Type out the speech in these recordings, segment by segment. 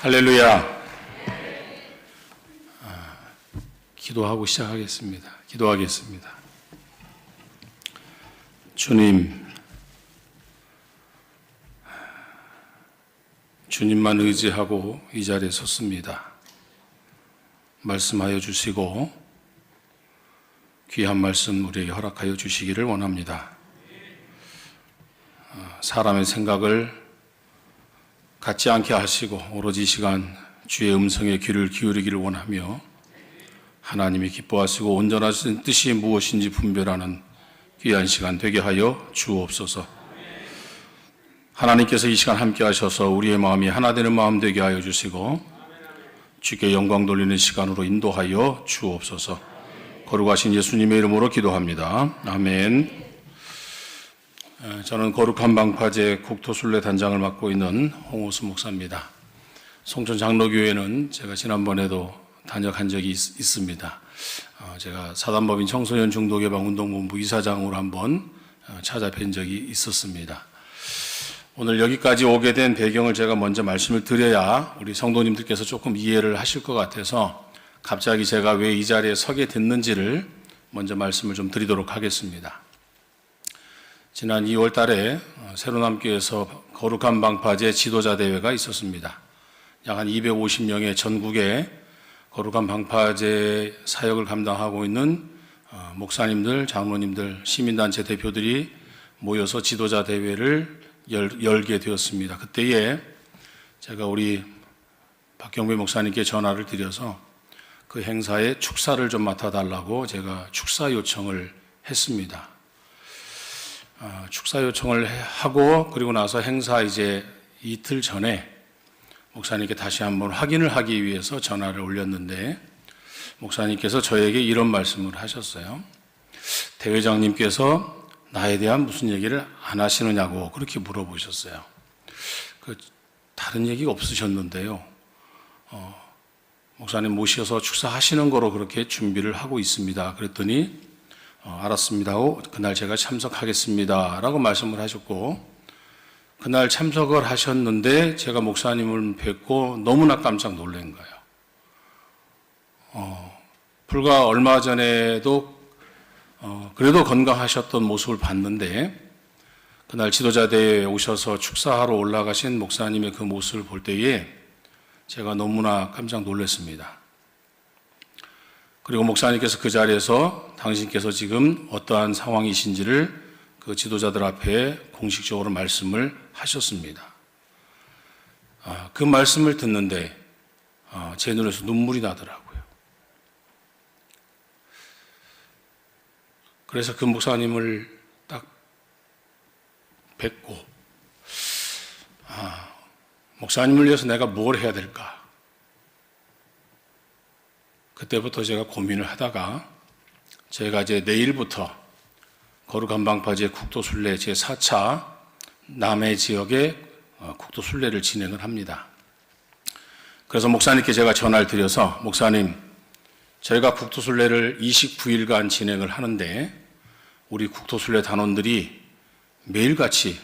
할렐루야. 기도하고 시작하겠습니다. 기도하겠습니다. 주님만 의지하고 이 자리에 섰습니다. 말씀하여 주시고 귀한 말씀 우리에게 허락하여 주시기를 원합니다. 사람의 생각을 갖지 않게 하시고 오로지 이 시간 주의 음성에 귀를 기울이기를 원하며 하나님이 기뻐하시고 온전하신 뜻이 무엇인지 분별하는 귀한 시간 되게 하여 주옵소서. 하나님께서 이 시간 함께 하셔서 우리의 마음이 하나 되는 마음 되게 하여 주시고 주께 영광 돌리는 시간으로 인도하여 주옵소서. 거룩하신 예수님의 이름으로 기도합니다. 아멘. 저는 거룩한 방파제 국토순례 단장을 맡고 있는 홍호수 목사입니다. 송천 장로교회는 제가 지난번에도 다녀간 적이 있습니다. 제가 사단법인 청소년 중독예방 운동본부 이사장으로 한번 찾아뵌 적이 있었습니다. 오늘 여기까지 오게 된 배경을 제가 먼저 말씀을 드려야 우리 성도님들께서 조금 이해를 하실 것 같아서 갑자기 제가 왜 이 자리에 서게 됐는지를 먼저 말씀을 좀 드리도록 하겠습니다. 지난 2월 달에 새로남교에서 거룩한 방파제 지도자 대회가 있었습니다. 약 한 250명의 전국에 거룩한 방파제 사역을 감당하고 있는 목사님들, 장로님들, 시민단체 대표들이 모여서 지도자 대회를 열게 되었습니다. 그때에 제가 우리 박경배 목사님께 전화를 드려서 그 행사에 축사를 좀 맡아달라고 제가 축사 요청을 했습니다. 축사 요청을 하고 그리고 나서 행사 이제 이틀 전에 목사님께 다시 한번 확인을 하기 위해서 전화를 올렸는데 목사님께서 저에게 이런 말씀을 하셨어요. 대회장님께서 나에 대한 무슨 얘기를 안 하시느냐고 그렇게 물어보셨어요. 다른 얘기가 없으셨는데요. 목사님 모셔서 축사하시는 거로 그렇게 준비를 하고 있습니다. 그랬더니 알았습니다 하고 그날 제가 참석하겠습니다 라고 말씀을 하셨고 그날 참석을 하셨는데 제가 목사님을 뵙고 너무나 깜짝 놀란 거예요. 불과 얼마 전에도 그래도 건강하셨던 모습을 봤는데 그날 지도자대회에 오셔서 축사하러 올라가신 목사님의 그 모습을 볼 때에 제가 너무나 깜짝 놀랐습니다. 그리고 목사님께서 그 자리에서 당신께서 지금 어떠한 상황이신지를 그 지도자들 앞에 공식적으로 말씀을 하셨습니다. 그 말씀을 듣는데 제 눈에서 눈물이 나더라고요. 그래서 그 목사님을 딱 뵙고 목사님을 위해서 내가 뭘 해야 될까? 그때부터 제가 고민을 하다가 제가 이제 내일부터 거룩한 방파제 국토순례 제4차 남해 지역의 국토순례를 진행을 합니다. 그래서 목사님께 제가 전화를 드려서 목사님 저희가 국토순례를 29일간 진행을 하는데 우리 국토순례 단원들이 매일같이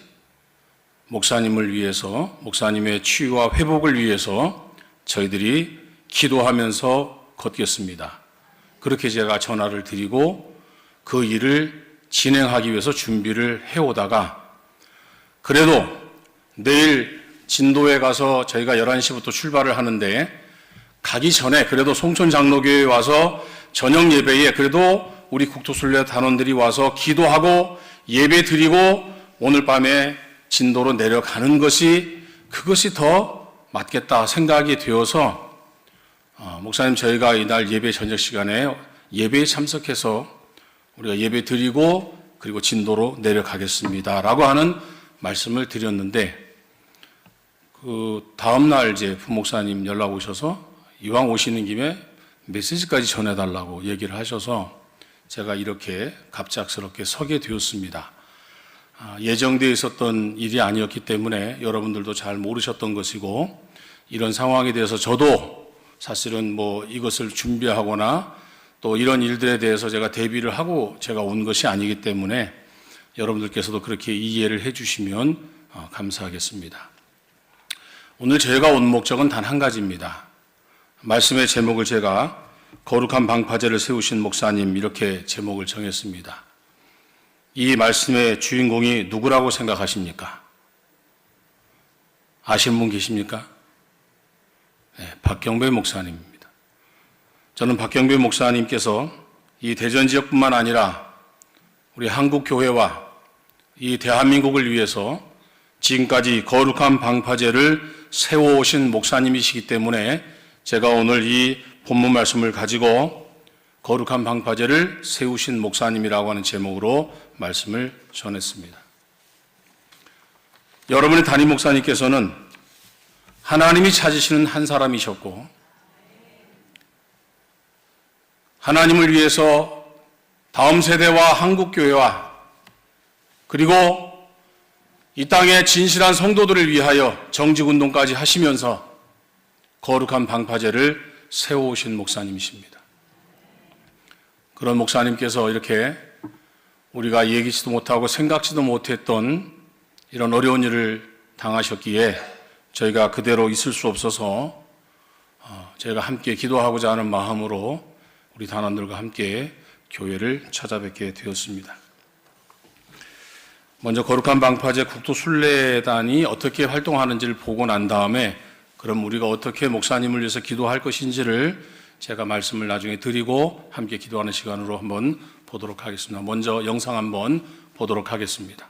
목사님을 위해서 목사님의 치유와 회복을 위해서 저희들이 기도하면서 걷겠습니다. 그렇게 제가 전화를 드리고 그 일을 진행하기 위해서 준비를 해오다가 그래도 내일 진도에 가서 저희가 11시부터 출발을 하는데 가기 전에 그래도 송천 장로교회에 와서 저녁 예배에 그래도 우리 국토순례 단원들이 와서 기도하고 예배 드리고 오늘 밤에 진도로 내려가는 그것이 더 맞겠다 생각이 되어서 목사님 저희가 이날 예배 저녁 시간에 예배에 참석해서 우리가 예배 드리고 그리고 진도로 내려가겠습니다 라고 하는 말씀을 드렸는데 그 다음날 이제 부목사님 연락 오셔서 이왕 오시는 김에 메시지까지 전해달라고 얘기를 하셔서 제가 이렇게 갑작스럽게 서게 되었습니다. 예정되어 있었던 일이 아니었기 때문에 여러분들도 잘 모르셨던 것이고 이런 상황에 대해서 저도 사실은 이것을 준비하거나 또 이런 일들에 대해서 제가 대비를 하고 제가 온 것이 아니기 때문에 여러분들께서도 그렇게 이해를 해 주시면 감사하겠습니다. 오늘 제가 온 목적은 단 한 가지입니다. 말씀의 제목을 제가 거룩한 방파제를 세우신 목사님 이렇게 제목을 정했습니다. 이 말씀의 주인공이 누구라고 생각하십니까? 아시는 분 계십니까? 네, 박경배 목사님입니다. 저는 박경배 목사님께서 이 대전 지역뿐만 아니라 우리 한국 교회와 이 대한민국을 위해서 지금까지 거룩한 방파제를 세워오신 목사님이시기 때문에 제가 오늘 이 본문 말씀을 가지고 거룩한 방파제를 세우신 목사님이라고 하는 제목으로 말씀을 전했습니다. 여러분의 담임 목사님께서는 하나님이 찾으시는 한 사람이셨고 하나님을 위해서 다음 세대와 한국교회와 그리고 이 땅의 진실한 성도들을 위하여 정직운동까지 하시면서 거룩한 방파제를 세워오신 목사님이십니다. 그런 목사님께서 이렇게 우리가 얘기지도 못하고 생각지도 못했던 이런 어려운 일을 당하셨기에 저희가 그대로 있을 수 없어서 저희가 함께 기도하고자 하는 마음으로 우리 단원들과 함께 교회를 찾아뵙게 되었습니다. 먼저 거룩한 방파제 국토순례단이 어떻게 활동하는지를 보고 난 다음에 그럼 우리가 어떻게 목사님을 위해서 기도할 것인지를 제가 말씀을 나중에 드리고 함께 기도하는 시간으로 한번 보도록 하겠습니다. 먼저 영상 한번 보도록 하겠습니다.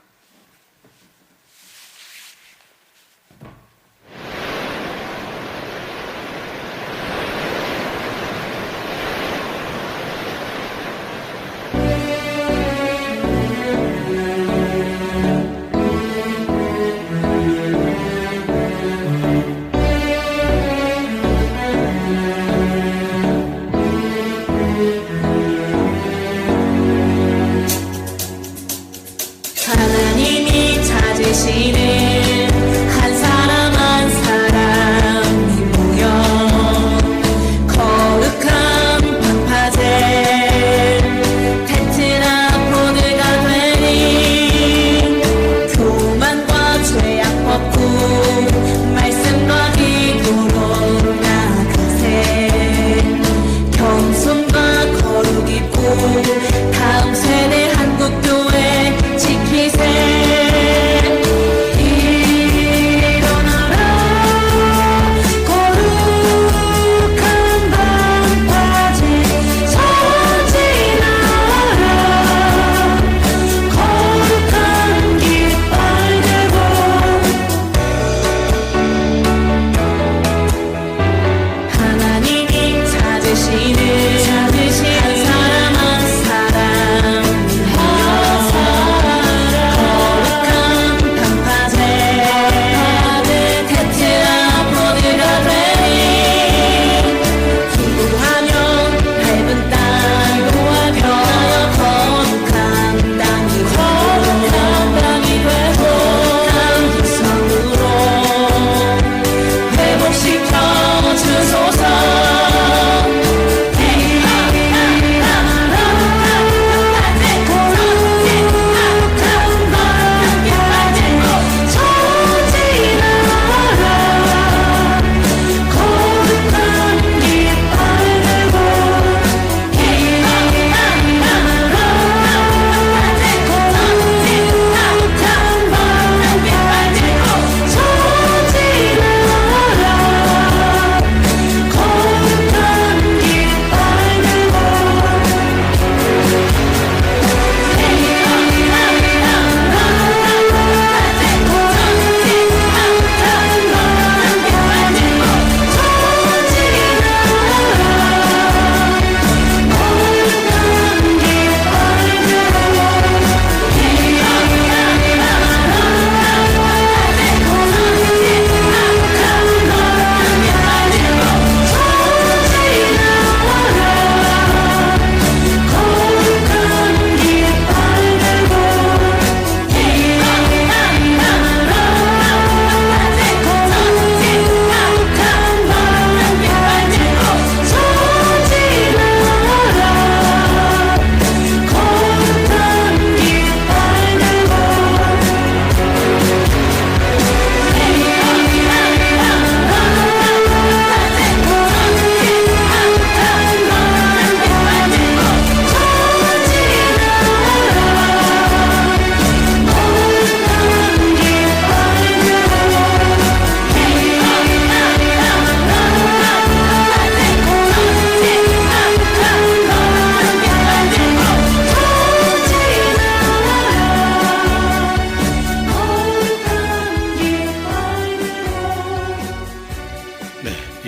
사랑하는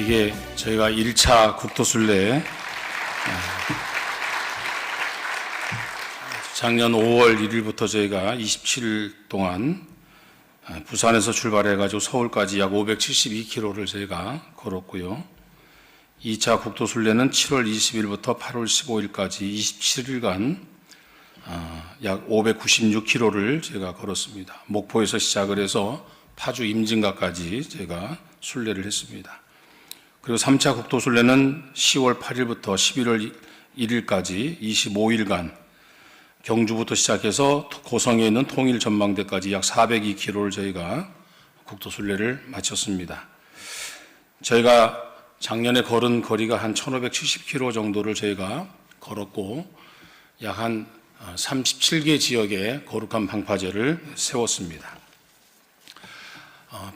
이게 저희가 1차 국토순례 작년 5월 1일부터 저희가 27일 동안 부산에서 출발해가지고 서울까지 약 572km를 저희가 걸었고요. 2차 국토순례는 7월 20일부터 8월 15일까지 27일간 약 596km를 제가 걸었습니다. 목포에서 시작을 해서 파주 임진각까지 제가 순례를 했습니다. 그리고 3차 국토순례는 10월 8일부터 11월 1일까지 25일간 경주부터 시작해서 고성에 있는 통일전망대까지 약 402km를 저희가 국토순례를 마쳤습니다. 저희가 작년에 걸은 거리가 한 1570km 정도를 저희가 걸었고 약 한 37개 지역에 거룩한 방파제를 세웠습니다.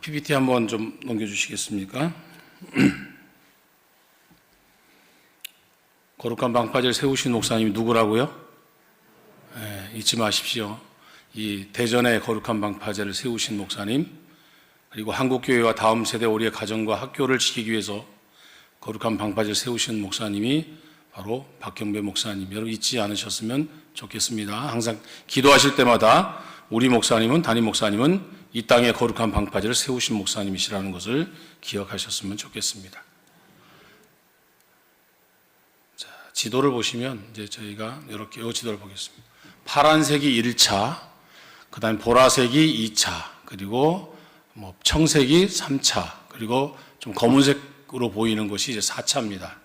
PPT 한번 좀 넘겨주시겠습니까? 거룩한 방파제를 세우신 목사님이 누구라고요? 잊지 마십시오. 이 대전의 거룩한 방파제를 세우신 목사님, 그리고 한국교회와 다음 세대 우리의 가정과 학교를 지키기 위해서 거룩한 방파제를 세우신 목사님이 바로 박경배 목사님. 여러분 잊지 않으셨으면 좋겠습니다. 항상 기도하실 때마다 우리 목사님은, 담임 목사님은 이 땅에 거룩한 방파제를 세우신 목사님이시라는 것을 기억하셨으면 좋겠습니다. 자, 지도를 보시면 이제 저희가 이렇게 이 지도를 보겠습니다. 파란색이 1차, 그 다음에 보라색이 2차, 그리고 청색이 3차, 그리고 좀 검은색으로 보이는 것이 이제 4차입니다.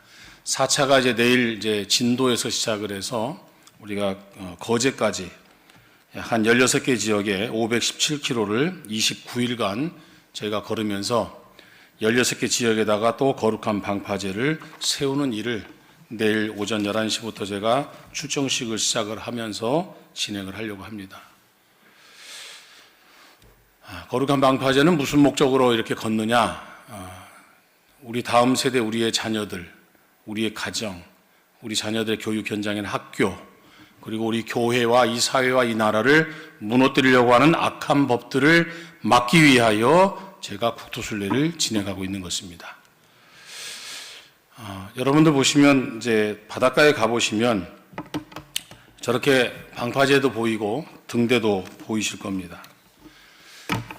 4차가 이제 내일 이제 진도에서 시작을 해서 우리가 거제까지 한 16개 지역에 517km를 29일간 저희가 걸으면서 16개 지역에다가 또 거룩한 방파제를 세우는 일을 내일 오전 11시부터 제가 출정식을 시작을 하면서 진행을 하려고 합니다. 거룩한 방파제는 무슨 목적으로 이렇게 걷느냐? 우리 다음 세대, 우리의 자녀들, 우리의 가정, 우리 자녀들의 교육 현장인 학교, 그리고 우리 교회와 이 사회와 이 나라를 무너뜨리려고 하는 악한 법들을 막기 위하여 제가 국토순례를 진행하고 있는 것입니다. 여러분들 보시면 이제 바닷가에 가보시면 저렇게 방파제도 보이고 등대도 보이실 겁니다.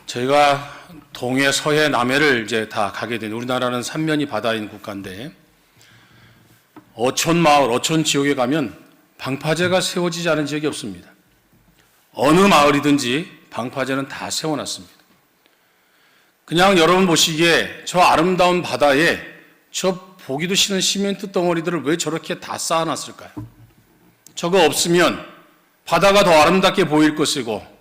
저희가 동해, 서해, 남해를 이제 다 가게 된, 우리나라는 삼면이 바다인 국가인데 어촌 마을, 어촌 지역에 가면 방파제가 세워지지 않은 지역이 없습니다. 어느 마을이든지 방파제는 다 세워놨습니다. 그냥 여러분 보시기에 저 아름다운 바다에 저 보기도 싫은 시멘트 덩어리들을 왜 저렇게 다 쌓아놨을까요? 저거 없으면 바다가 더 아름답게 보일 것이고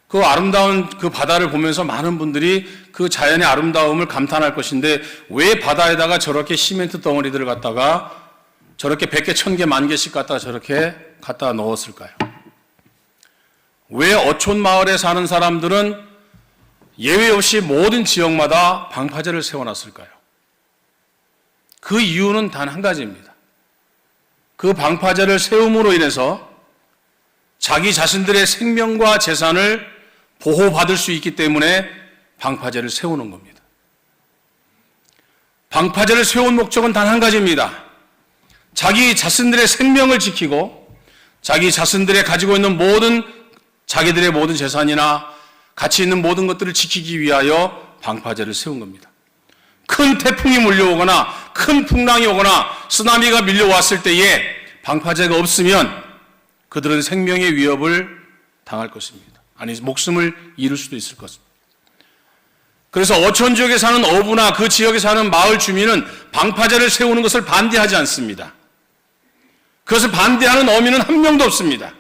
그 아름다운 그 바다를 보면서 많은 분들이 그 자연의 아름다움을 감탄할 것인데 왜 바다에다가 저렇게 시멘트 덩어리들을 갖다가 저렇게 100개, 1000개, 10,000개씩 갖다가 저렇게 갖다 넣었을까요? 왜 어촌 마을에 사는 사람들은 예외 없이 모든 지역마다 방파제를 세워놨을까요? 그 이유는 단 한 가지입니다. 그 방파제를 세움으로 인해서 자기 자신들의 생명과 재산을 보호받을 수 있기 때문에 방파제를 세우는 겁니다. 방파제를 세운 목적은 단 한 가지입니다. 자기 자신들의 생명을 지키고 자기 자신들의 가지고 있는 자기들의 모든 재산이나 가치 있는 모든 것들을 지키기 위하여 방파제를 세운 겁니다. 큰 태풍이 몰려오거나 큰 풍랑이 오거나 쓰나미가 밀려왔을 때에 방파제가 없으면 그들은 생명의 위협을 당할 것입니다. 아니, 목숨을 잃을 수도 있을 것입니다. 그래서 어촌 지역에 사는 어부나 그 지역에 사는 마을 주민은 방파제를 세우는 것을 반대하지 않습니다. 그것을 반대하는 어민은 한 명도 없습니다.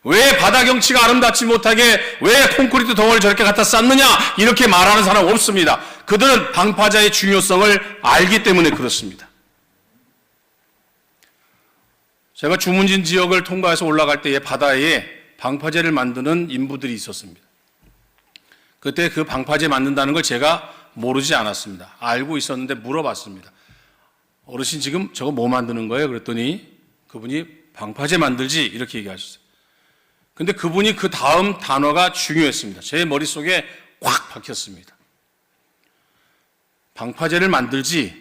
왜 바다 경치가 아름답지 못하게 왜 콘크리트 덩어리를 저렇게 갖다 쌓느냐 이렇게 말하는 사람 없습니다. 그들은 방파제의 중요성을 알기 때문에 그렇습니다. 제가 주문진 지역을 통과해서 올라갈 때에 바다에 방파제를 만드는 인부들이 있었습니다. 그때 그 방파제 만든다는 걸 제가 모르지 않았습니다. 알고 있었는데 물어봤습니다. 어르신 지금 저거 뭐 만드는 거예요? 그랬더니 그분이 방파제 만들지 이렇게 얘기하셨어요. 근데 그분이 그 다음 단어가 중요했습니다. 제 머릿속에 확 박혔습니다. 방파제를 만들지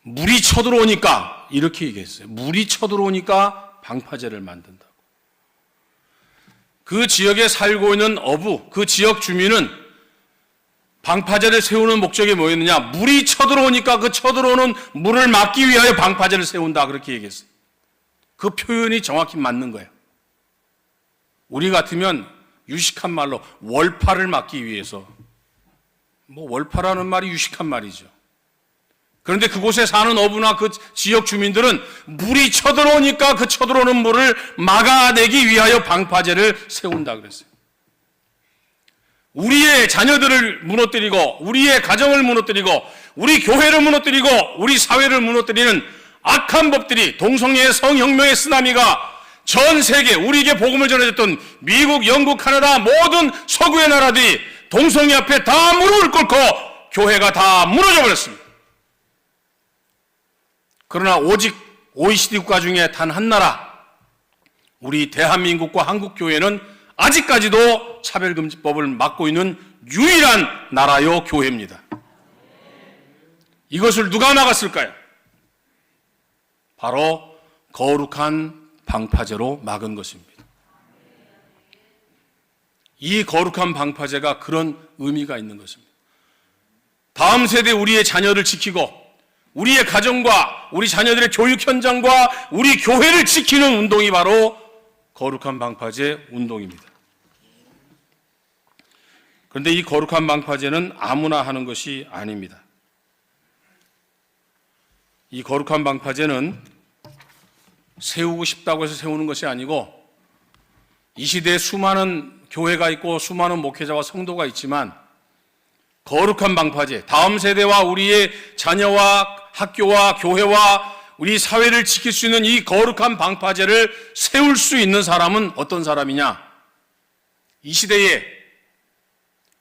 물이 쳐들어오니까 이렇게 얘기했어요. 물이 쳐들어오니까 방파제를 만든다고. 그 지역에 살고 있는 어부, 그 지역 주민은 방파제를 세우는 목적이 뭐였느냐? 물이 쳐들어오니까 그 쳐들어오는 물을 막기 위하여 방파제를 세운다, 그렇게 얘기했어요. 그 표현이 정확히 맞는 거예요. 우리 같으면 유식한 말로 월파를 막기 위해서, 월파라는 말이 유식한 말이죠. 그런데 그곳에 사는 어부나 그 지역 주민들은 물이 쳐들어오니까 그 쳐들어오는 물을 막아내기 위하여 방파제를 세운다 그랬어요. 우리의 자녀들을 무너뜨리고 우리의 가정을 무너뜨리고 우리 교회를 무너뜨리고 우리 사회를 무너뜨리는 악한 법들이, 동성애의 성혁명의 쓰나미가 전 세계 우리에게 복음을 전해줬던 미국, 영국, 카나다 모든 서구의 나라들이 동성애 앞에 다 무릎을 꿇고 교회가 다 무너져 버렸습니다. 그러나 오직 OECD 국가 중에 단 한 나라, 우리 대한민국과 한국교회는 아직까지도 차별금지법을 막고 있는 유일한 나라요 교회입니다. 이것을 누가 막았을까요? 바로 거룩한 방파제로 막은 것입니다. 이 거룩한 방파제가 그런 의미가 있는 것입니다. 다음 세대 우리의 자녀를 지키고 우리의 가정과 우리 자녀들의 교육 현장과 우리 교회를 지키는 운동이 바로 거룩한 방파제 운동입니다. 그런데 이 거룩한 방파제는 아무나 하는 것이 아닙니다. 이 거룩한 방파제는 세우고 싶다고 해서 세우는 것이 아니고, 이 시대에 수많은 교회가 있고 수많은 목회자와 성도가 있지만 거룩한 방파제, 다음 세대와 우리의 자녀와 학교와 교회와 우리 사회를 지킬 수 있는 이 거룩한 방파제를 세울 수 있는 사람은 어떤 사람이냐? 이 시대에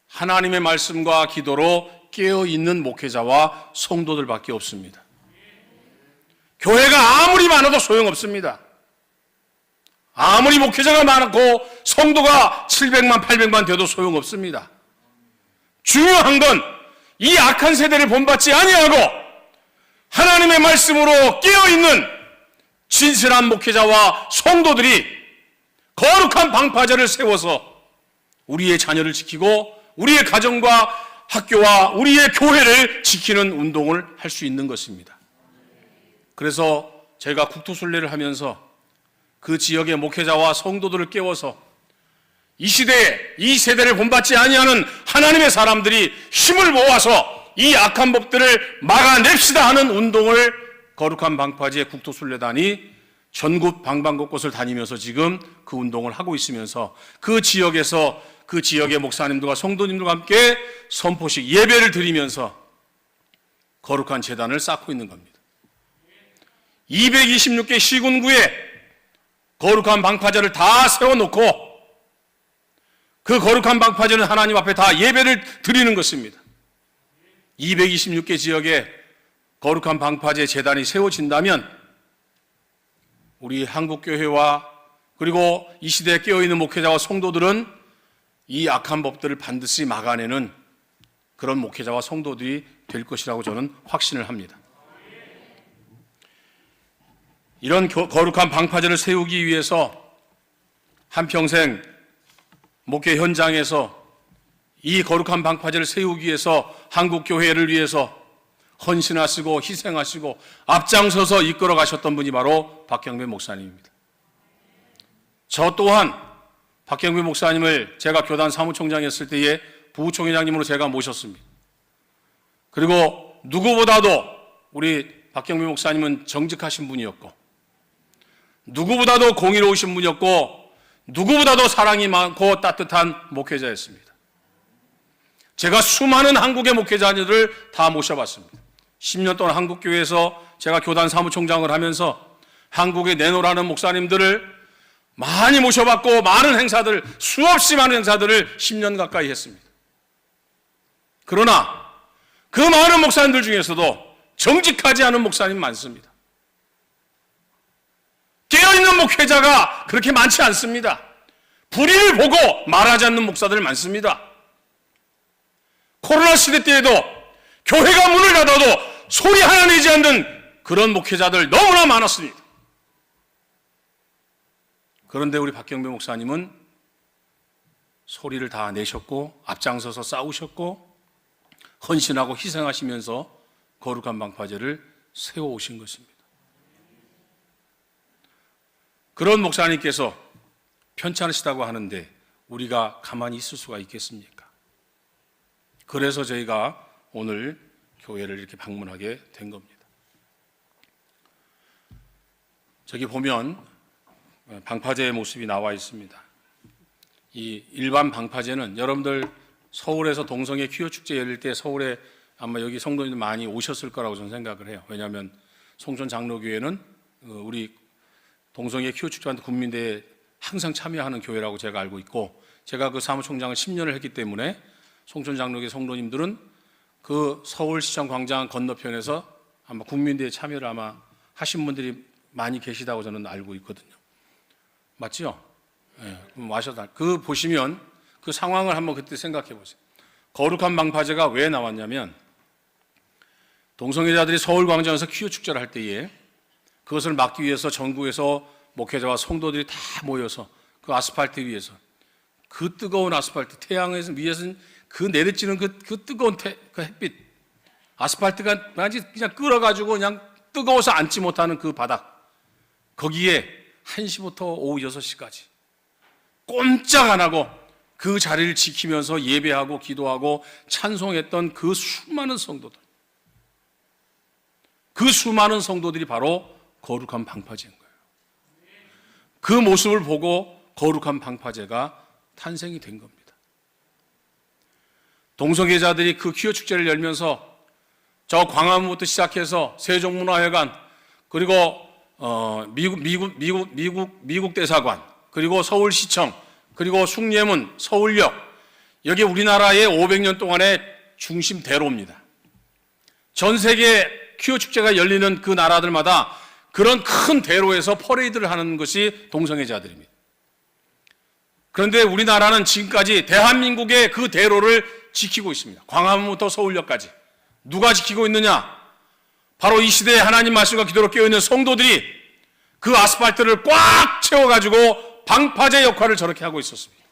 하나님의 말씀과 기도로 깨어있는 목회자와 성도들밖에 없습니다. 교회가 아무리 많아도 소용없습니다. 아무리 목회자가 많고 성도가 700만, 800만 돼도 소용없습니다. 중요한 건 이 악한 세대를 본받지 아니하고 하나님의 말씀으로 깨어있는 진실한 목회자와 성도들이 거룩한 방파제를 세워서 우리의 자녀를 지키고 우리의 가정과 학교와 우리의 교회를 지키는 운동을 할 수 있는 것입니다. 그래서 제가 국토순례를 하면서 그 지역의 목회자와 성도들을 깨워서 이 시대에 이 세대를 본받지 아니하는 하나님의 사람들이 힘을 모아서 이 악한 법들을 막아냅시다 하는 운동을 거룩한 방파제 국토순례단이 전국 방방곳곳을 다니면서 지금 그 운동을 하고 있으면서 그 지역에서 그 지역의 목사님들과 성도님들과 함께 선포식 예배를 드리면서 거룩한 제단을 쌓고 있는 겁니다. 226개 시군구에 거룩한 방파제를 다 세워놓고 그 거룩한 방파제는 하나님 앞에 다 예배를 드리는 것입니다. 226개 지역에 거룩한 방파제 제단이 세워진다면 우리 한국교회와 그리고 이 시대에 깨어있는 목회자와 성도들은 이 악한 법들을 반드시 막아내는 그런 목회자와 성도들이 될 것이라고 저는 확신을 합니다. 이런 거룩한 방파제를 세우기 위해서 한평생 목회 현장에서 이 거룩한 방파제를 세우기 위해서 한국교회를 위해서 헌신하시고 희생하시고 앞장서서 이끌어 가셨던 분이 바로 박경배 목사님입니다. 저 또한 박경배 목사님을 제가 교단 사무총장이었을 때에 부총회장님으로 제가 모셨습니다. 그리고 누구보다도 우리 박경배 목사님은 정직하신 분이었고 누구보다도 공의로우신 분이었고 누구보다도 사랑이 많고 따뜻한 목회자였습니다. 제가 수많은 한국의 목회자들을 다 모셔봤습니다. 10년 동안 한국교회에서 제가 교단 사무총장을 하면서 한국에 내노라는 목사님들을 많이 모셔봤고 많은 행사들, 수없이 많은 행사들을 10년 가까이 했습니다. 그러나 그 많은 목사님들 중에서도 정직하지 않은 목사님 많습니다. 깨어있는 목회자가 그렇게 많지 않습니다. 불의를 보고 말하지 않는 목사들 많습니다. 코로나 시대 때에도 교회가 문을 닫아도 소리 하나 내지 않는 그런 목회자들 너무나 많았습니다. 그런데 우리 박경배 목사님은 소리를 다 내셨고 앞장서서 싸우셨고 헌신하고 희생하시면서 거룩한 방파제를 세워오신 것입니다. 그런 목사님께서 편찮으시다고 하는데 우리가 가만히 있을 수가 있겠습니까? 그래서 저희가 오늘 교회를 이렇게 방문하게 된 겁니다. 저기 보면 방파제의 모습이 나와 있습니다. 이 일반 방파제는 여러분들 서울에서 동성애 퀴어 축제 열릴 때 서울에 아마 여기 성도님들 많이 오셨을 거라고 저는 생각을 해요. 왜냐하면 송천 장로교회는 우리 동성애 퀴어 축제한테 국민대회에 항상 참여하는 교회라고 제가 알고 있고, 제가 그 사무총장을 10년을 했기 때문에 송천 장로교회 성도님들은 그 서울시청 광장 건너편에서 아마 국민대회에 참여를 아마 하신 분들이 많이 계시다고 저는 알고 있거든요. 맞죠? 예, 그럼 와셔서 그 보시면 그 상황을 한번 그때 생각해 보세요. 거룩한 방파제가 왜 나왔냐면 동성애자들이 서울광장에서 퀴어 축제를 할 때에 그것을 막기 위해서 전국에서 목회자와 성도들이 다 모여서 그 아스팔트 위에서 그 뜨거운 아스팔트 태양에서 위에서 그 내리쬐는 그 뜨거운 그 햇빛 아스팔트가 그냥 끓어가지고 그냥 뜨거워서 앉지 못하는 그 바닥 거기에 1시부터 오후 6시까지 꼼짝 안 하고 그 자리를 지키면서 예배하고 기도하고 찬송했던 그 수많은 성도들, 그 수많은 성도들이 바로 거룩한 방파제인 거예요. 그 모습을 보고 거룩한 방파제가 탄생이 된 겁니다. 동성애자들이 그 퀴어 축제를 열면서 저 광화문부터 시작해서 세종문화회관 그리고 미국 대사관 그리고 서울시청 그리고 숭례문 서울역 여기 우리나라의 500년 동안의 중심 대로입니다. 전 세계 퀴어 축제가 열리는 그 나라들마다 그런 큰 대로에서 퍼레이드를 하는 것이 동성애자들입니다. 그런데 우리나라는 지금까지 대한민국의 그 대로를 지키고 있습니다. 광화문부터 서울역까지. 누가 지키고 있느냐? 바로 이 시대에 하나님 말씀과 기도로 깨어있는 성도들이 그 아스팔트를 꽉 채워가지고 방파제 역할을 저렇게 하고 있었습니다.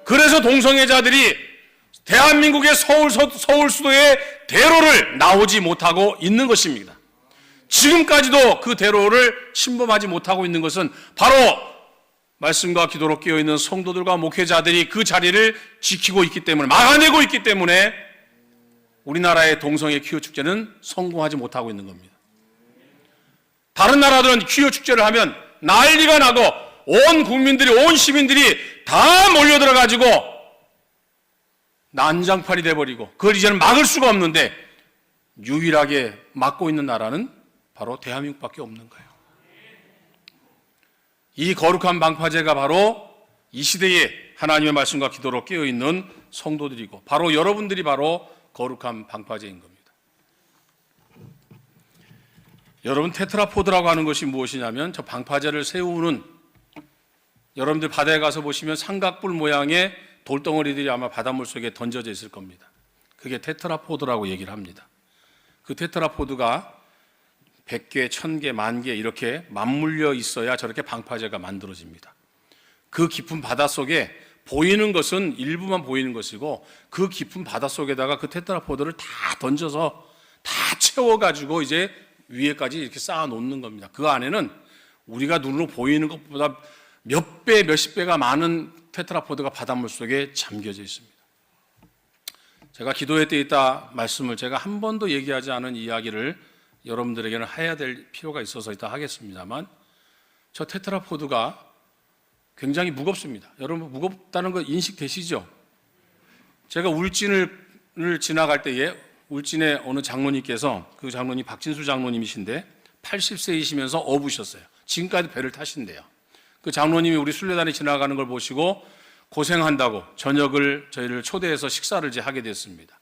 그래서 동성애자들이 대한민국의 서울 수도의 대로를 나오지 못하고 있는 것입니다. 지금까지도 그 대로를 침범하지 못하고 있는 것은 바로 말씀과 기도로 깨어있는 성도들과 목회자들이 그 자리를 지키고 있기 때문에 막아내고 있기 때문에 우리나라의 동성애 퀴어 축제는 성공하지 못하고 있는 겁니다. 다른 나라들은 퀴어 축제를 하면 난리가 나고 온 국민들이 온 시민들이 다 몰려들어가지고 난장판이 돼버리고 그걸 이제는 막을 수가 없는데 유일하게 막고 있는 나라는 바로 대한민국밖에 없는 거예요. 이 거룩한 방파제가 바로 이 시대에 하나님의 말씀과 기도로 깨어있는 성도들이고 바로 여러분들이 바로 거룩한 방파제인 겁니다. 여러분 테트라포드라고 하는 것이 무엇이냐면 저 방파제를 세우는 여러분들 바다에 가서 보시면 삼각뿔 모양의 돌덩어리들이 아마 바닷물 속에 던져져 있을 겁니다. 그게 테트라포드라고 얘기를 합니다. 그 테트라포드가 100개, 1000개, 10,000개 이렇게 맞물려 있어야 저렇게 방파제가 만들어집니다. 그 깊은 바닷속에 보이는 것은 일부만 보이는 것이고 그 깊은 바닷속에다가 그 테트라포드를 다 던져서 다 채워가지고 이제 위에까지 이렇게 쌓아 놓는 겁니다. 그 안에는 우리가 눈으로 보이는 것보다 몇 배, 몇십 배가 많은 테트라포드가 바닷물 속에 잠겨져 있습니다. 제가 기도회 때 있다 말씀을 제가 한 번도 얘기하지 않은 이야기를 여러분들에게는 해야 될 필요가 있어서 이따 하겠습니다만 저 테트라포드가 굉장히 무겁습니다. 여러분 무겁다는 거 인식되시죠? 제가 울진을 지나갈 때에 울진의 어느 장로님께서 그 장로님 박진수 장로님이신데 80세이시면서 어부셨어요. 지금까지 배를 타신대요. 그 장로님이 우리 순례단이 지나가는 걸 보시고 고생한다고 저녁을 저희를 초대해서 식사를 이제 하게 됐습니다.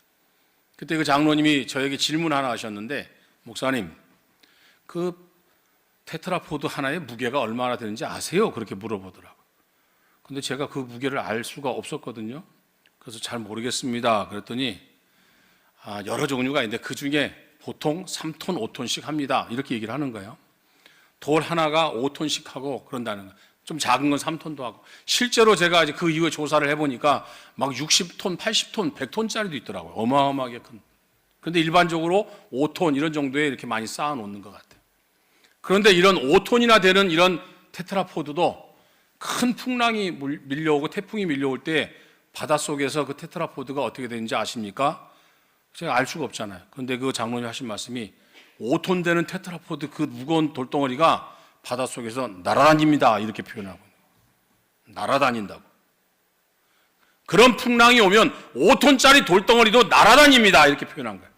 그때 그 장로님이 저에게 질문 하나 하셨는데 목사님 그 테트라포드 하나의 무게가 얼마나 되는지 아세요? 그렇게 물어보더라고요. 근데 제가 그 무게를 알 수가 없었거든요. 그래서 잘 모르겠습니다. 그랬더니 여러 종류가 있는데 그 중에 보통 3톤, 5톤씩 합니다. 이렇게 얘기를 하는 거예요. 돌 하나가 5톤씩 하고 그런다는 거예요. 좀 작은 건 3톤도 하고. 실제로 제가 이제 그 이후에 조사를 해보니까 막 60톤, 80톤, 100톤짜리도 있더라고요. 어마어마하게 큰. 그런데 일반적으로 5톤 이런 정도에 이렇게 많이 쌓아 놓는 것 같아요. 그런데 이런 5톤이나 되는 이런 테트라포드도 큰 풍랑이 밀려오고 태풍이 밀려올 때 바닷속에서 그 테트라포드가 어떻게 되는지 아십니까? 제가 알 수가 없잖아요. 그런데 그 장로님 하신 말씀이 5톤 되는 테트라포드 그 무거운 돌덩어리가 바닷속에서 날아다닙니다. 이렇게 표현하고 날아다닌다고. 그런 풍랑이 오면 5톤짜리 돌덩어리도 날아다닙니다. 이렇게 표현한 거예요.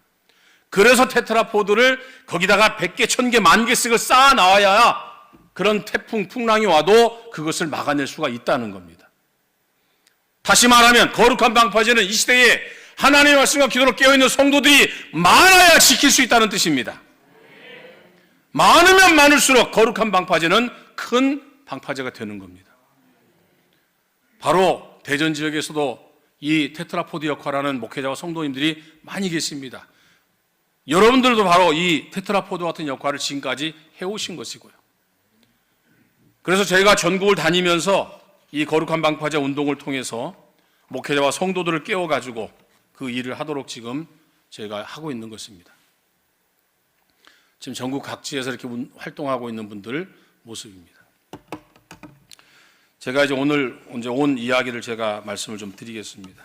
그래서 테트라포드를 거기다가 100개, 1000개, 10,000개씩을 쌓아 나와야 그런 태풍, 풍랑이 와도 그것을 막아낼 수가 있다는 겁니다. 다시 말하면 거룩한 방파제는 이 시대에 하나님의 말씀과 기도로 깨어있는 성도들이 많아야 지킬 수 있다는 뜻입니다. 많으면 많을수록 거룩한 방파제는 큰 방파제가 되는 겁니다. 바로 대전 지역에서도 이 테트라포드 역할하는 목회자와 성도님들이 많이 계십니다. 여러분들도 바로 이 테트라포드 같은 역할을 지금까지 해오신 것이고요. 그래서 저희가 전국을 다니면서 이 거룩한 방파제 운동을 통해서 목회자와 성도들을 깨워가지고 그 일을 하도록 지금 저희가 하고 있는 것입니다. 지금 전국 각지에서 이렇게 활동하고 있는 분들 모습입니다. 제가 이제 오늘 온 이야기를 제가 말씀을 좀 드리겠습니다.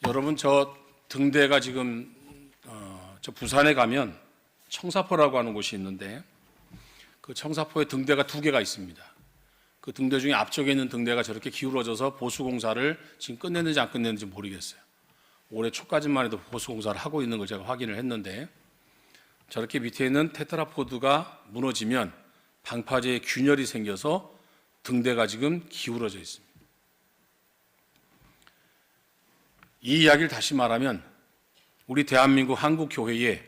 여러분 저 등대가 지금 저 부산에 가면 청사포라고 하는 곳이 있는데 그 청사포에 등대가 2개가 있습니다. 그 등대 중에 앞쪽에 있는 등대가 저렇게 기울어져서 보수공사를 지금 끝냈는지 안 끝냈는지 모르겠어요. 올해 초까지만 해도 보수공사를 하고 있는 걸 제가 확인을 했는데 저렇게 밑에 있는 테트라포드가 무너지면 방파제에 균열이 생겨서 등대가 지금 기울어져 있습니다. 이 이야기를 다시 말하면 우리 대한민국 한국교회에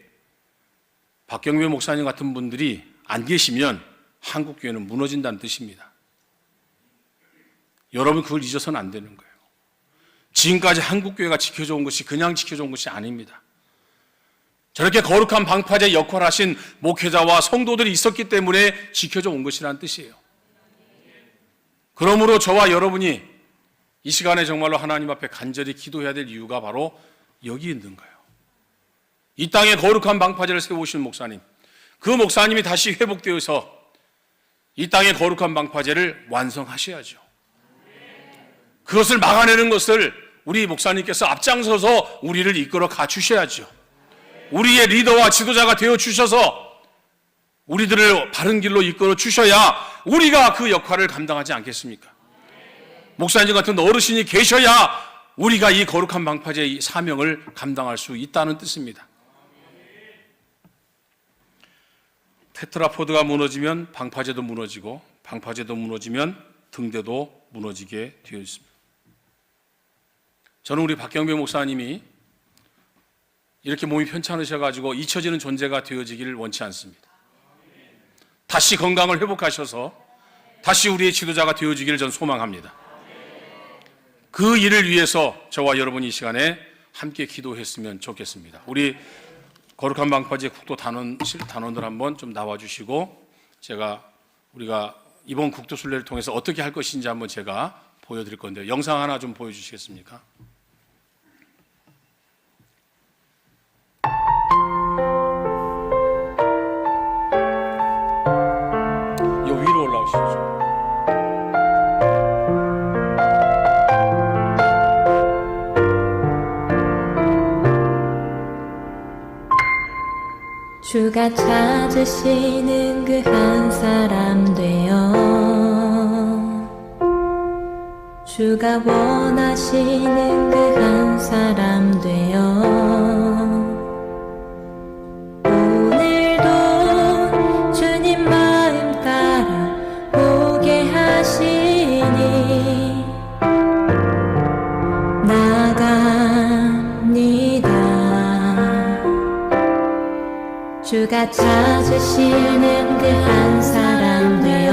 박경배 목사님 같은 분들이 안 계시면 한국교회는 무너진다는 뜻입니다. 여러분 그걸 잊어서는 안 되는 거예요. 지금까지 한국교회가 지켜져온 것이 그냥 지켜져온 것이 아닙니다. 저렇게 거룩한 방파제 역할을 하신 목회자와 성도들이 있었기 때문에 지켜져 온 것이라는 뜻이에요. 그러므로 저와 여러분이 이 시간에 정말로 하나님 앞에 간절히 기도해야 될 이유가 바로 여기 있는 거예요. 이 땅에 거룩한 방파제를 세우신 목사님, 그 목사님이 다시 회복되어서 이 땅의 거룩한 방파제를 완성하셔야죠. 그것을 막아내는 것을 우리 목사님께서 앞장서서 우리를 이끌어 가주셔야죠. 우리의 리더와 지도자가 되어 주셔서 우리들을 바른 길로 이끌어 주셔야 우리가 그 역할을 감당하지 않겠습니까? 목사님 같은 어르신이 계셔야 우리가 이 거룩한 방파제의 사명을 감당할 수 있다는 뜻입니다. 테트라포드가 무너지면 방파제도 무너지고 방파제도 무너지면 등대도 무너지게 되어 있습니다. 저는 우리 박경배 목사님이 이렇게 몸이 편찮으셔가지고 잊혀지는 존재가 되어지기를 원치 않습니다. 다시 건강을 회복하셔서 다시 우리의 지도자가 되어지기를 전 소망합니다. 그 일을 위해서 저와 여러분이 이 시간에 함께 기도했으면 좋겠습니다. 우리 거룩한 방파제 국도 단원들 한번 좀 나와주시고 우리가 이번 국도순례를 통해서 어떻게 할 것인지 한번 제가 보여드릴 건데요. 영상 하나 좀 보여주시겠습니까? 요 위로 올라오시죠. 주가 찾으시는 그 한 사람 되어 주가 원하시는 그 한 사람 되어 오늘도 주님 마음 따라 오게 하시니 나갑니다. 주가 찾으시는 그 한 사람 되어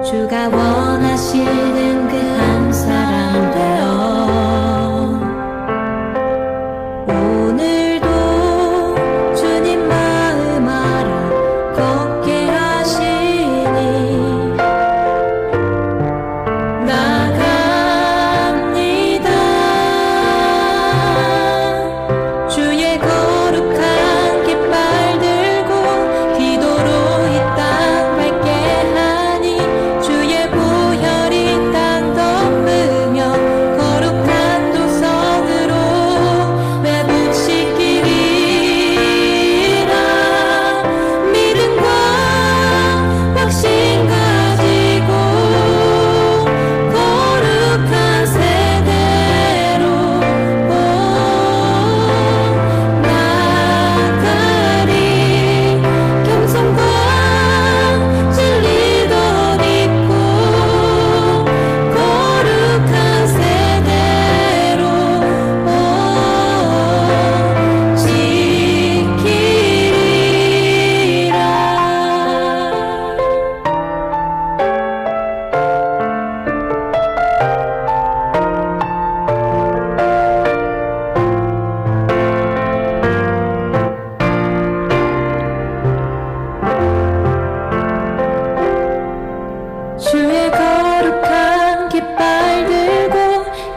주가 원하시는 그 한 사람 되어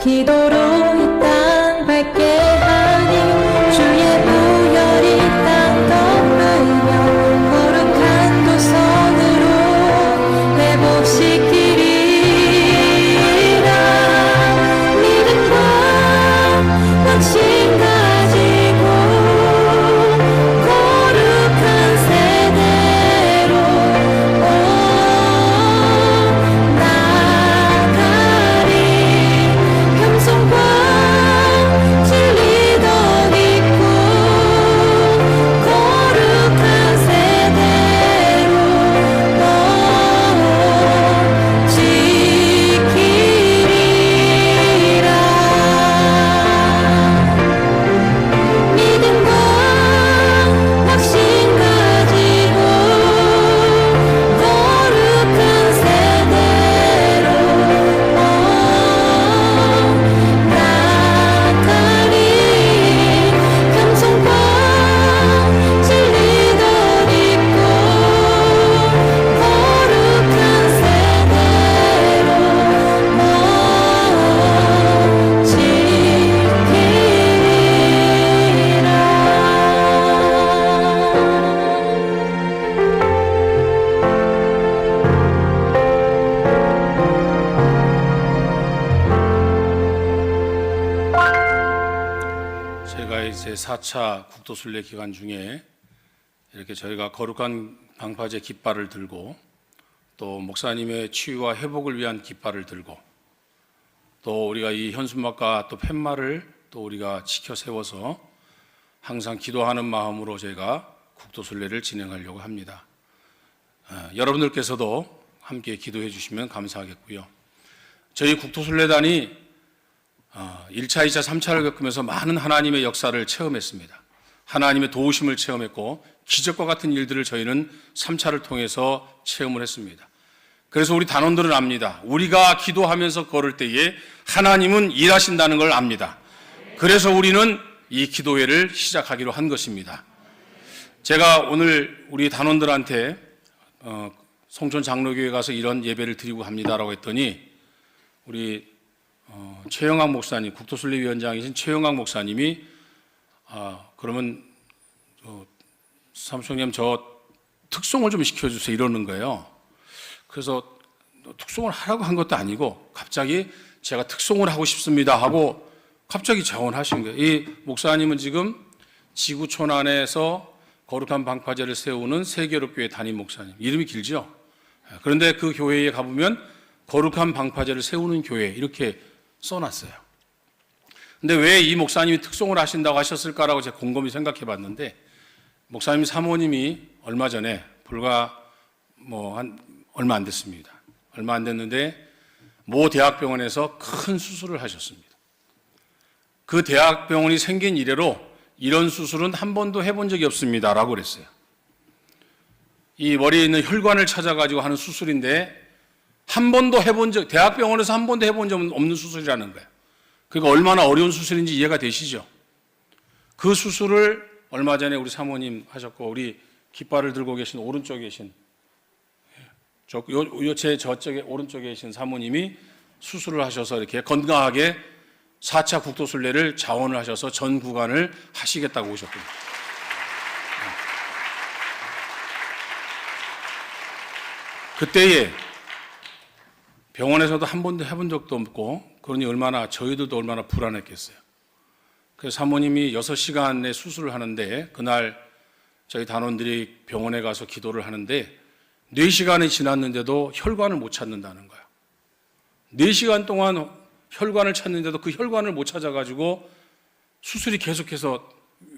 기도로 이 땅 밝게 하니 주의 보혈이 땅 덮으며 거룩한 도성으로 회복시키리라. 믿음과 확신 가지고 거룩한 세대로 나가리. 겸손과 진리 덧입고 거룩한 세대로 지키리라. 믿음과 확신 가지고 거룩한 세대로 나가리. 겸손과 진리 덧입고 거룩한 세대로 제가 이제 4차 국도순례 기간 중에 이렇게 저희가 거룩한 방파제 깃발을 들고 또 목사님의 치유와 회복을 위한 깃발을 들고 또 우리가 이 현수막과 또 팻말을 또 우리가 지켜 세워서 항상 기도하는 마음으로 제가 국도순례를 진행하려고 합니다. 여러분들께서도 함께 기도해 주시면 감사하겠고요. 저희 국도순례단이 1차, 2차, 3차를 겪으면서 많은 하나님의 역사를 체험했습니다. 하나님의 도우심을 체험했고 기적과 같은 일들을 저희는 3차를 통해서 체험을 했습니다. 그래서 우리 단원들은 압니다. 우리가 기도하면서 걸을 때에 하나님은 일하신다는 걸 압니다. 그래서 우리는 이 기도회를 시작하기로 한 것입니다. 제가 오늘 우리 단원들한테 송촌 장로교회 가서 이런 예배를 드리고 합니다라고 했더니 우리 최영학 목사님, 국도순례위원장이신 최영학 목사님이 그러면 사무총장님 저 특송을 좀 시켜주세요 이러는 거예요. 그래서 특송을 하라고 한 것도 아니고 갑자기 제가 특송을 하고 싶습니다 하고 갑자기 자원하신 거예요. 이 목사님은 지금 지구촌 안에서 거룩한 방파제를 세우는 세계롭교회 담임 목사님. 이름이 길죠? 그런데 그 교회에 가보면 거룩한 방파제를 세우는 교회 이렇게 써놨어요. 근데 왜 이 목사님이 특송을 하신다고 하셨을까라고 제가 곰곰이 생각해 봤는데 목사님 사모님이 얼마 전에 불과 얼마 안 됐습니다. 얼마 안 됐는데 모 대학병원에서 큰 수술을 하셨습니다. 그 대학병원이 생긴 이래로 이런 수술은 한 번도 해본 적이 없습니다라고 그랬어요. 이 머리에 있는 혈관을 찾아가지고 하는 수술인데 대학병원에서 한 번도 해본 적 없는 수술이라는 거예요. 그러니까 얼마나 어려운 수술인지 이해가 되시죠? 그 수술을 얼마 전에 우리 사모님 하셨고, 우리 깃발을 들고 계신 오른쪽에 계신, 저쪽에 오른쪽에 계신 사모님이 수술을 하셔서 이렇게 건강하게 4차 국도순례를 자원을 하셔서 전 구간을 하시겠다고 오셨군요. 그때에 병원에서도 한 번도 해본 적도 없고 그러니 저희들도 얼마나 불안했겠어요. 그래서 사모님이 6시간의 수술을 하는데 그날 저희 단원들이 병원에 가서 기도를 하는데 4시간이 지났는데도 혈관을 못 찾는다는 거예요. 4시간 동안 혈관을 찾는데도 그 혈관을 못 찾아가지고 수술이 계속해서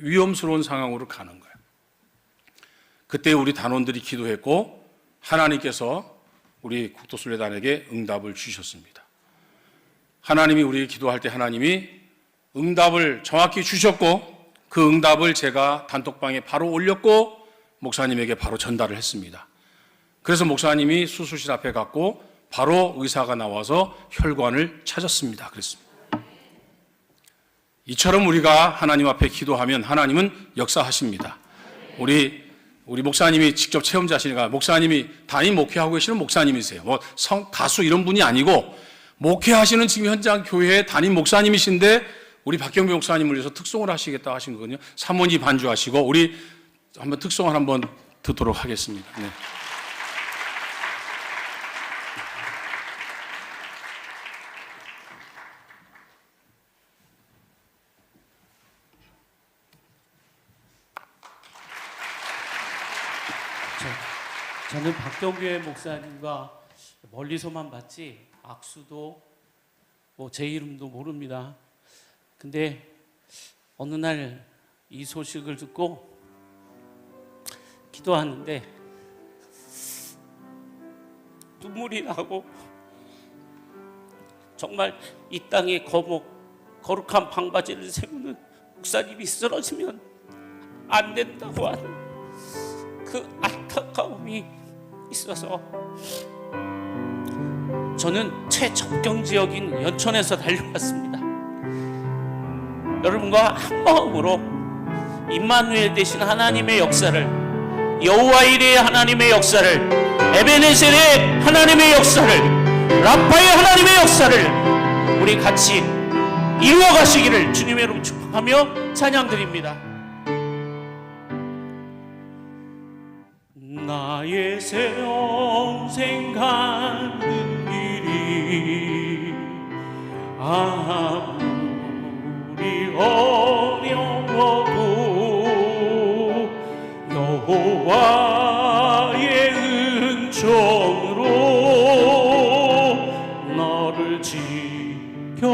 위험스러운 상황으로 가는 거예요. 그때 우리 단원들이 기도했고 하나님께서 우리 국도순례단에게 응답을 주셨습니다. 하나님이 우리 기도할 때 하나님이 응답을 정확히 주셨고 그 응답을 제가 단톡방에 바로 올렸고 목사님에게 바로 전달을 했습니다. 그래서 목사님이 수술실 앞에 갔고 바로 의사가 나와서 혈관을 찾았습니다. 그랬습니다. 이처럼 우리가 하나님 앞에 기도하면 하나님은 역사하십니다. 우리 목사님이 직접 체험자시니까 목사님이 담임 목회하고 계시는 목사님이세요. 가수 이런 분이 아니고 목회하시는 지금 현장 교회 담임 목사님이신데 우리 박경배 목사님을 위해서 특송을 하시겠다 하신 거거든요. 사모님 반주하시고 우리 한번 특송을 한번 듣도록 하겠습니다. 네. 저는 박경규 목사님과 멀리서만 봤지 악수도 뭐 제 이름도 모릅니다. 근데 어느 날 이 소식을 듣고 기도하는데 눈물이 나고 정말 이 땅에 거룩한 방바지를 세우는 목사님이 쓰러지면 안 된다고 하는 그 안타까움이 있어서 저는 최접경 지역인 연천에서 달려왔습니다. 여러분과 한 마음으로 임마누엘 되신 하나님의 역사를, 여호와 이레의 하나님의 역사를, 에베네셀의 하나님의 역사를, 라파의 하나님의 역사를 우리 같이 이루어가시기를 주님의 이름으로 축복하며 찬양드립니다. 나의 평생 가는 길이 아무리 어려워도 여호와의 은총으로 너를 지켜주시리.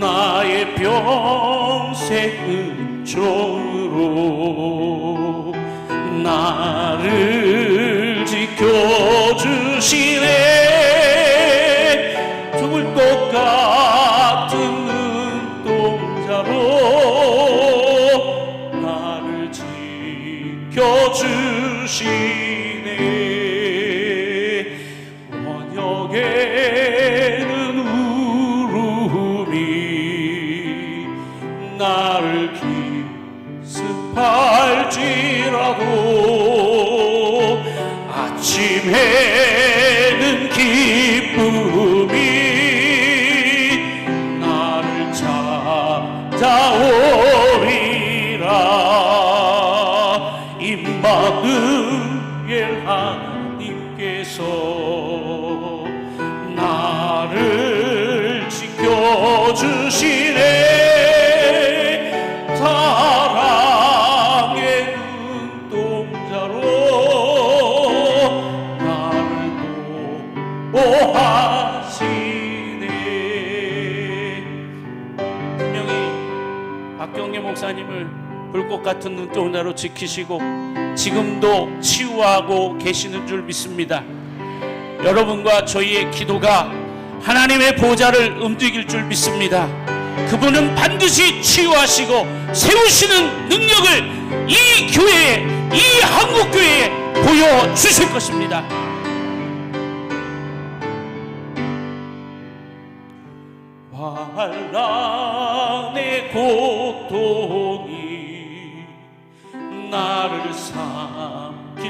나의 평생 은총으로 나를 지켜주시네. 죽을 것 같은 눈동자로 나를 지켜주시네. 원역에는 울음이 나를 기습할지라도 아침에는 기쁨이 나를 찾아오리라. 임마누엘 하나님께서 나를 지켜주시네. 사랑의 눈동자로 나를 보호하시네. 분명히 박경례 목사님을 불꽃 같은 눈동자로 지키시고 지금도 치유하고 계시는 줄 믿습니다. 여러분과 저희의 기도가 하나님의 보좌를 움직일 줄 믿습니다. 그분은 반드시 치유하시고 세우시는 능력을 이 교회에, 이 한국교회에 보여주실 것입니다. 환난의 고통이 나를 삼킬지라도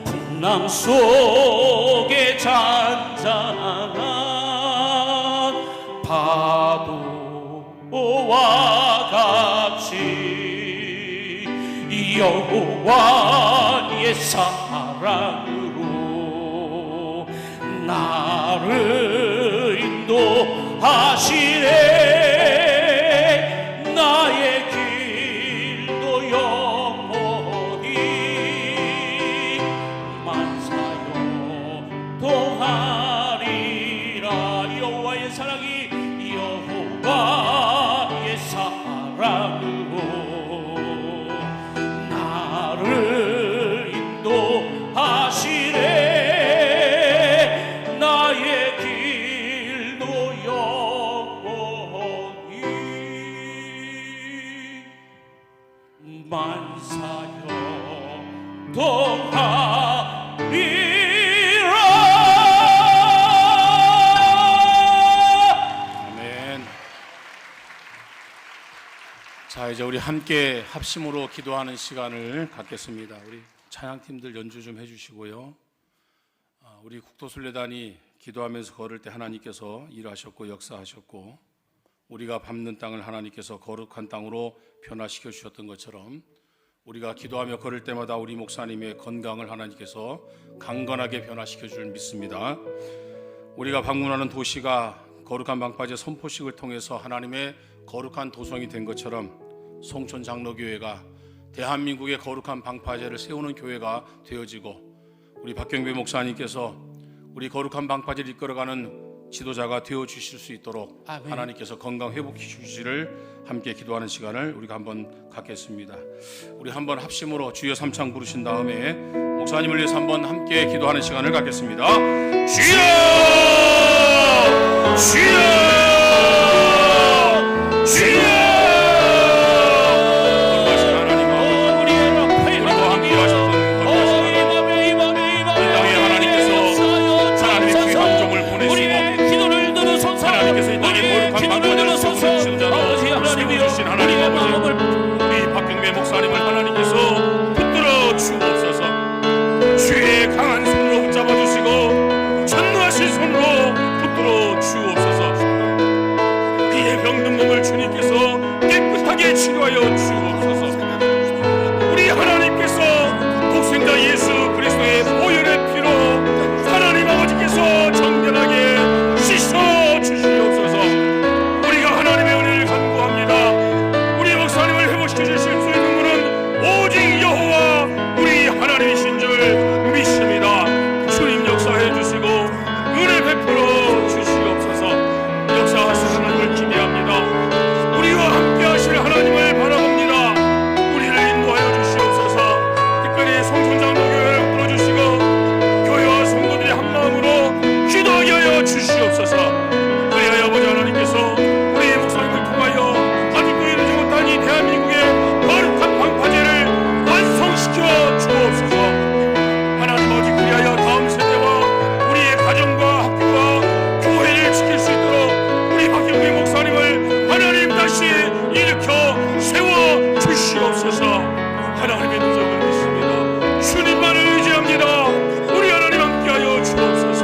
풍랑 속에 잔잔한 파도와 같이 여호와의 사랑으로 나를 인도하시네. 나의 길도 영원히 만사형통하리라. 여호와의 사랑이 여호와의 사랑으로 나를 인도하시네. 나의 길도 영원히 이제 우리 함께 합심으로 기도하는 시간을 갖겠습니다. 우리 찬양팀들 연주 좀 해주시고요. 우리 국토순례단이 기도하면서 걸을 때 하나님께서 일하셨고 역사하셨고 우리가 밟는 땅을 하나님께서 거룩한 땅으로 변화시켜 주셨던 것처럼 우리가 기도하며 걸을 때마다 우리 목사님의 건강을 하나님께서 강건하게 변화시켜 줄 믿습니다. 우리가 방문하는 도시가 거룩한 방파제 선포식을 통해서 하나님의 거룩한 도성이 된 것처럼 송천 장로교회가 대한민국의 거룩한 방파제를 세우는 교회가 되어지고 우리 박경배 목사님께서 우리 거룩한 방파제를 이끌어가는 지도자가 되어 주실 수 있도록 아멘. 하나님께서 건강 회복해 주시기를 함께 기도하는 시간을 우리가 한번 갖겠습니다. 우리 한번 합심으로 주여 삼창 부르신 다음에 목사님을 위해서 한번 함께 기도하는 시간을 갖겠습니다. 주여 주여 주여 치료하여 주옵소서. 우리 하나님께서 독생자 예수 그리스도의 보혈의 피로 하나님 아버지께서 정결하게 씻어 주시옵소서. 우리가 하나님의 은혜를 간구합니다. 우리 목사님을 회복시켜 주실 수 있는 분은 오직 여호와 우리 하나님이신 줄 믿습니다. 주님 역사해 주시고 은혜 베풀어 주시옵소서. 역사하신 하나님을 기대합니다. 우리와 함께 하실 하나님을 바라봅니다. 우리를 인도하여 주시옵소서. 특별히 송천장로교회를 불러주시고 교회와 성도들이 한마음으로 기도하게 하여 주시옵소서. 그리하여 아버지 하나님께서 우리 목사님을 통하여 아직도 이루지 못한 이 대한민국의 거룩한 방파제를 완성시켜 주옵소서. 하나님 아버지 그리하여 다음 세대와 우리의 가정과 학교와 교회를 지킬 수 있도록 우리 박경배 목사님을 하나님 다시 일으켜 세워 주시옵소서. 하나님의 능력을 믿습니다. 주님만을 의지합니다. 우리 하나님 함께하여 주옵소서.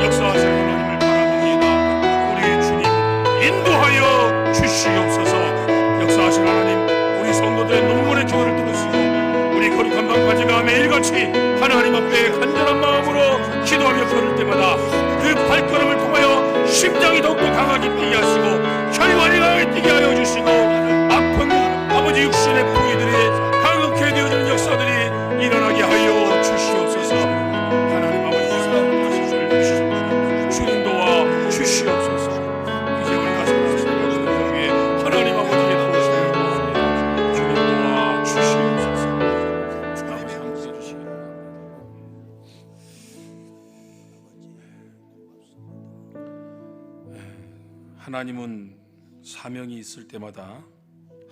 역사하실 하나님을 바라봅니다. 우리 주님 인도하여 주시옵소서. 역사하실 하나님 우리 성도들의 눈물의 기도를 들으시고 우리 거룩한 방파제가 매일같이 하나님 앞에 간절한 마음으로 기도하며 걸을 때마다 그 발걸음을 통하여 심장이 더욱더 강하게 뛰게 하시고 혈관이 강하게 뛰게 하여 주시고 아픈 아버지 육신의 부위들이 강하게 되어지는 역사들이 일어나게 하여 주시옵소서. 하나님 아버지께서 다시 저를 주시옵소서. 주님 도와 주시옵소서. 이제 우리가 살아가는 여기에 하나님 아버지의 도우심을 구합니다. 주님 도와 주시옵소서. 아버지 함께 해주시기 바랍니다. 하나님은 사명이 있을 때마다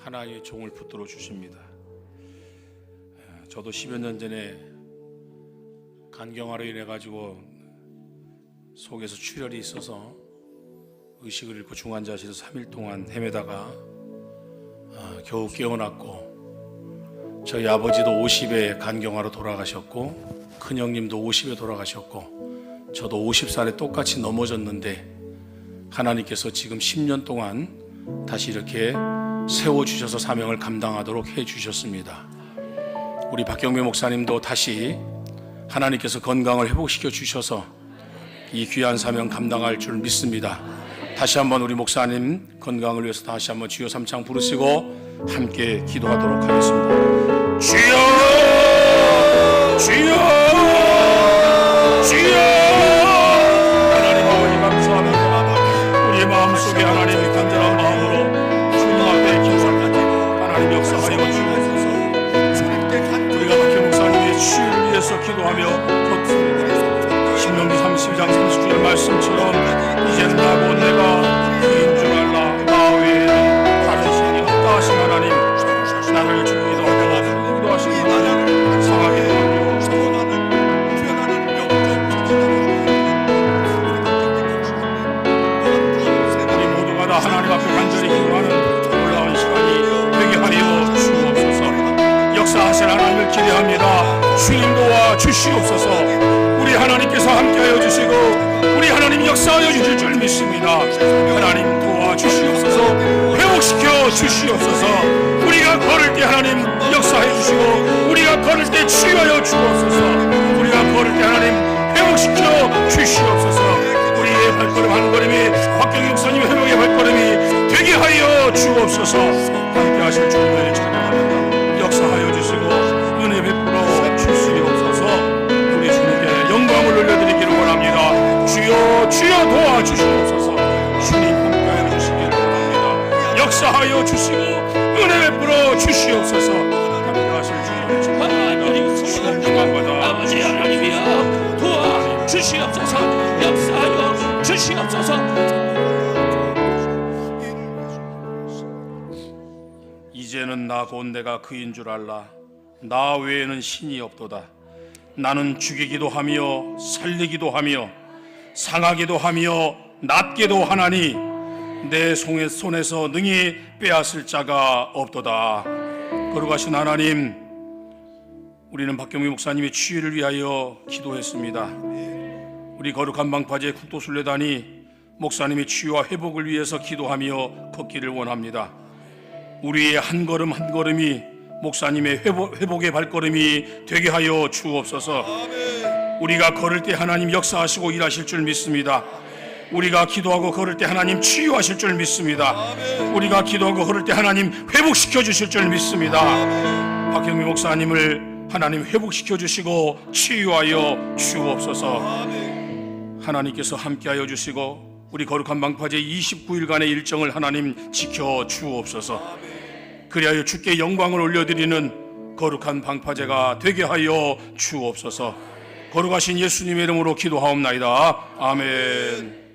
하나님의 종을 붙들어 주십니다. 저도 10여 년 전에 간경화로 인해 가지고 속에서 출혈이 있어서 의식을 잃고 중환자실에서 3일 동안 헤매다가 겨우 깨어났고 저희 아버지도 50에 간경화로 돌아가셨고 큰형님도 50에 돌아가셨고 저도 50살에 똑같이 넘어졌는데 하나님께서 지금 10년 동안 다시 이렇게 세워주셔서 사명을 감당하도록 해주셨습니다. 우리 박경배 목사님도 다시 하나님께서 건강을 회복시켜 주셔서 이 귀한 사명 감당할 줄 믿습니다. 다시 한번 우리 목사님 건강을 위해서 다시 한번 주여 삼창 부르시고 함께 기도하도록 하겠습니다. 주여 주여 주여. 하나님 아버지 감사합니다. 우리의 마음속에 하나님의 간절한 마음으로 주님 앞에 기도합니다. 하나님 역사하여 주옵소서. 우리가 박경 목사님의 치유를 위해서 기도하며 걷습니다. 신명기 32장 30절 말씀처럼 이젠 나고 내가 그인 줄 알라. 나 외에는 다른 신이 없다 하신 하나님, 나를 죽이기도 하고 죽이기도 하신 하나님, 상하게 되며 우리 모두가 다 하나님 앞에 간절히 기도하는 놀라운 시간이 되게 주시옵소서. 우리 하나님께서 함께하여 주시고 우리 하나님 역사하여 주실 줄 믿습니다. 하나님 도와주시옵소서. 회복시켜 주시옵소서. 우리가 걸을 때 하나님 역사해 주시고 우리가 걸을 때 치유하여 주옵소서. 우리가 걸을 때 하나님 회복시켜 주시옵소서. 우리의 발걸음 한 걸음이 박경희 목사님 회복의 발걸음이 되게 하여 주옵소서. 함께 하실 주님을 찬양합니다. 역사하여 주시고 은혜 베풀어 주시옵소서. 우리 주님께 영광을 올려드리기를 원합니다. 주여 주여 도와주시옵소서. 주님 함께하여 주시기를 원합니다. 역사하여 주시고 은혜 베풀어 주시옵소서. 함께 하실 주님을 찬양합니다. 주님 영광받아 아버지 하나님이여 도와주시옵소서. 역사하여 주시옵소서. 이제는 나 곧 내가 그인 줄 알라. 나 외에는 신이 없도다. 나는 죽이기도 하며 살리기도 하며 상하기도 하며 낫게도 하나니 내 손에서 능히 빼앗을 자가 없도다. 거룩하신 하나님, 우리는 박경미 목사님의 치유를 위하여 기도했습니다. 우리 거룩한 방파제 국도순례단이 목사님의 치유와 회복을 위해서 기도하며 걷기를 원합니다. 우리의 한 걸음 한 걸음이 목사님의 회복의 발걸음이 되게 하여 주옵소서. 우리가 걸을 때 하나님 역사하시고 일하실 줄 믿습니다. 우리가 기도하고 걸을 때 하나님 치유하실 줄 믿습니다. 우리가 기도하고 걸을 때 하나님 회복시켜 주실 줄 믿습니다. 박경미 목사님을 하나님 회복시켜 주시고 치유하여 주옵소서. 하나님께서 함께하여 주시고 우리 거룩한 방파제 29일간의 일정을 하나님 지켜 주옵소서. 그리하여 주께 영광을 올려드리는 거룩한 방파제가 되게 하여 주옵소서. 거룩하신 예수님의 이름으로 기도하옵나이다. 아멘.